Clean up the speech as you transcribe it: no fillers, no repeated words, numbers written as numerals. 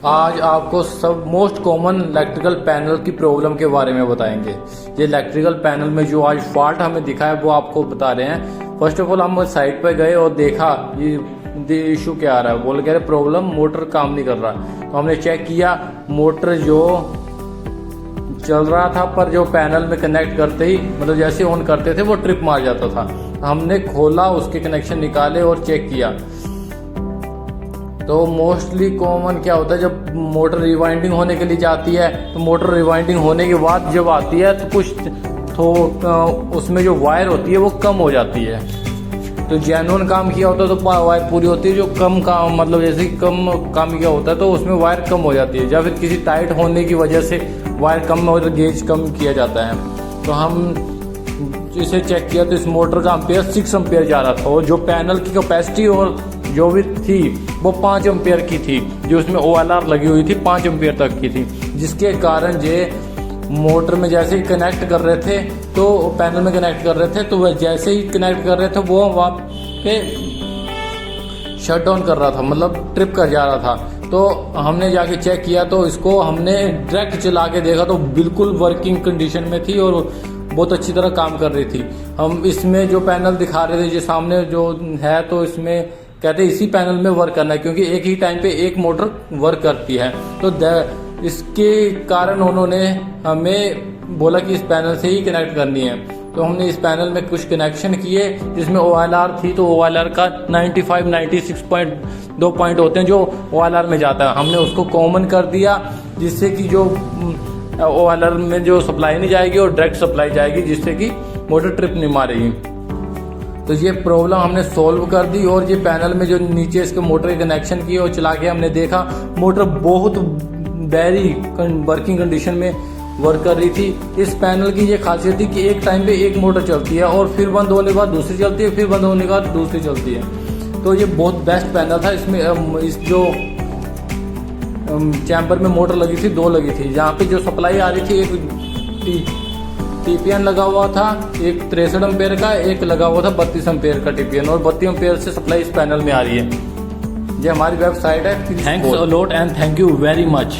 आज आपको सब मोस्ट कॉमन इलेक्ट्रिकल पैनल की प्रॉब्लम के बारे में बताएंगे। ये इलेक्ट्रिकल पैनल में जो आज फॉल्ट हमें दिखा है वो आपको बता रहे हैं। फर्स्ट ऑफ ऑल हम साइट पर गए और देखा ये इशू क्या आ रहा है। बोल कह रहे प्रॉब्लम मोटर काम नहीं कर रहा। तो हमने चेक किया, मोटर जो चल रहा था पर जो पैनल में कनेक्ट करते ही मतलब जैसे ऑन करते थे वो ट्रिप मार जाता था। हमने खोला, उसके कनेक्शन निकाले और चेक किया। तो मोस्टली कॉमन क्या होता है, जब मोटर रिवाइंडिंग होने के लिए जाती है तो मोटर रिवाइंडिंग होने के बाद जब आती है तो कुछ उसमें जो वायर होती है वो कम हो जाती है। तो जेन्युइन काम किया होता है तो वायर पूरी होती है, जो कम काम मतलब जैसे कम काम किया होता है तो उसमें वायर कम हो जाती है, या फिर किसी टाइट होने की वजह से वायर कम और गेज कम किया जाता है। तो हम इसे चेक किया तो इस मोटर का एम्पेयर 6 एम्पेयर जा रहा था और जो पैनल की कैपेसिटी और जो भी थी वो 5 एम्पेयर की थी, जो उसमें OLR लगी हुई थी 5 एम्पेयर तक की थी, जिसके कारण ये मोटर में जैसे ही कनेक्ट कर रहे थे तो पैनल में कनेक्ट कर रहे थे तो वह जैसे ही कनेक्ट कर रहे थे वो वहाँ पे शट डाउन कर रहा था, मतलब ट्रिप कर जा रहा था। तो हमने जाके चेक किया तो इसको हमने डायरेक्ट चला के देखा तो बिल्कुल वर्किंग कंडीशन में थी और बहुत अच्छी तरह काम कर रही थी। हम इसमें जो पैनल दिखा रहे थे जो सामने जो है, तो इसमें कहते इसी पैनल में वर्क करना है क्योंकि एक ही टाइम पे एक मोटर वर्क करती है। तो इसके कारण उन्होंने हमें बोला कि इस पैनल से ही कनेक्ट करनी है। तो हमने इस पैनल में कुछ कनेक्शन किए जिसमें OLR थी, तो OLR का 96 पॉइंट होते हैं जो OLR में जाता है, हमने उसको कॉमन कर दिया जिससे कि जो OLR में जो सप्लाई नहीं जाएगी और डायरेक्ट सप्लाई जाएगी, जिससे कि मोटर ट्रिप नहीं मारेगी। तो ये प्रॉब्लम हमने सॉल्व कर दी और ये पैनल में जो नीचे इसके मोटर के कनेक्शन किए और चला के हमने देखा मोटर बहुत वेरी वर्किंग कंडीशन में वर्क कर रही थी। इस पैनल की ये खासियत थी कि एक टाइम पे एक मोटर चलती है और फिर बंद होने के बाद दूसरी चलती है, फिर बंद होने के बाद दूसरी चलती है। तो ये बहुत बेस्ट पैनल था। इसमें इस जो चैम्बर में मोटर लगी थी 2 लगी थी, जहाँ पे जो सप्लाई आ रही थी एक TPN लगा हुआ था, एक 63 एम्पेयर का, एक लगा हुआ था 32 एम्पेयर का TPN, और 32 एम्पेयर से सप्लाई इस पैनल में आ रही है। ये हमारी वेबसाइट है। Thanks a lot and thank you very much.